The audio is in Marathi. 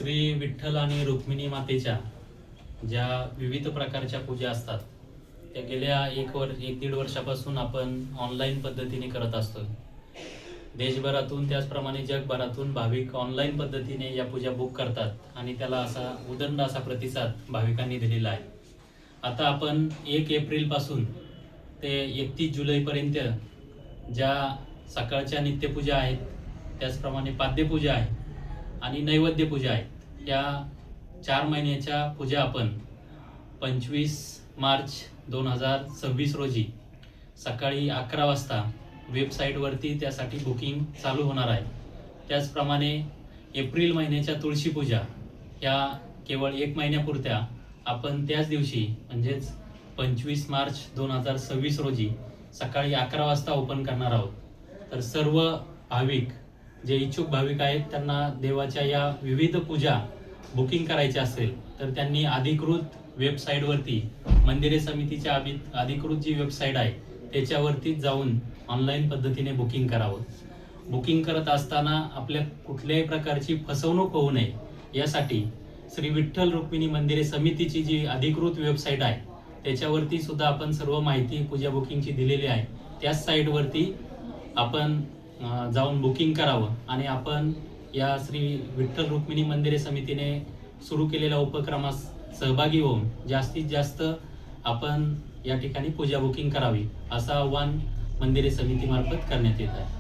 श्री विठ्ठल आणि रुक्मिणी मातेच्या ज्या विविध प्रकारच्या पूजा असतात त्या गेल्या एक दीड वर्षापासून आपण ऑनलाईन पद्धतीने करत असतो. देशभरातून त्याचप्रमाणे जगभरातून भाविक ऑनलाईन पद्धतीने या पूजा बुक करतात आणि त्याला असा उदंड असा प्रतिसाद भाविकांनी दिलेला आहे. आता आपण 1 एप्रिलपासून ते 31 जुलैपर्यंत ज्या सकाळच्या नित्यपूजा आहेत, त्याचप्रमाणे पाद्यपूजा आहे आणि नैवेद्य पूजा आहे, या 4 महिन्याच्या पूजा आपण 25 मार्च 2026 रोजी सकाळी 11 वाजता वेबसाईटवरती त्यासाठी बुकिंग चालू होणार आहे. त्याचप्रमाणे एप्रिल महिन्याच्या तुळशी पूजा ह्या केवळ 1 महिन्यापुरत्या आपण त्याच दिवशी म्हणजेच 25 मार्च 2026 रोजी सकाळी 11 वाजता ओपन करणार आहोत. तर सर्व भाविक जे इच्छुक भाविक आहेत त्यांना देवाच्या या विविध पूजा बुकिंग करायची असेल तर त्यांनी अधिकृत वेबसाईटवरती मंदिरे समितीच्या अधिकृत जी वेबसाईट आहे त्याच्यावरती जाऊन ऑनलाईन पद्धतीने बुकिंग करावं. बुकिंग करत असताना आपल्या कुठल्याही प्रकारची फसवणूक होऊ नये यासाठी श्री विठ्ठल रुक्मिणी मंदिरे समितीची जी अधिकृत वेबसाईट आहे त्याच्यावरती सुद्धा आपण सर्व माहिती पूजा बुकिंगची दिलेली आहे. त्याच साईटवरती आपण जाऊन बुकिंग करावं आणि आपण या श्री विठ्ठल रुक्मिणी मंदिरे समितीने सुरू केलेल्या उपक्रमास सहभागी होऊन जास्तीत जास्त आपण या ठिकाणी पूजा बुकिंग करावी असं आवाहन मंदिरे समितीमार्फत करण्यात येत आहे.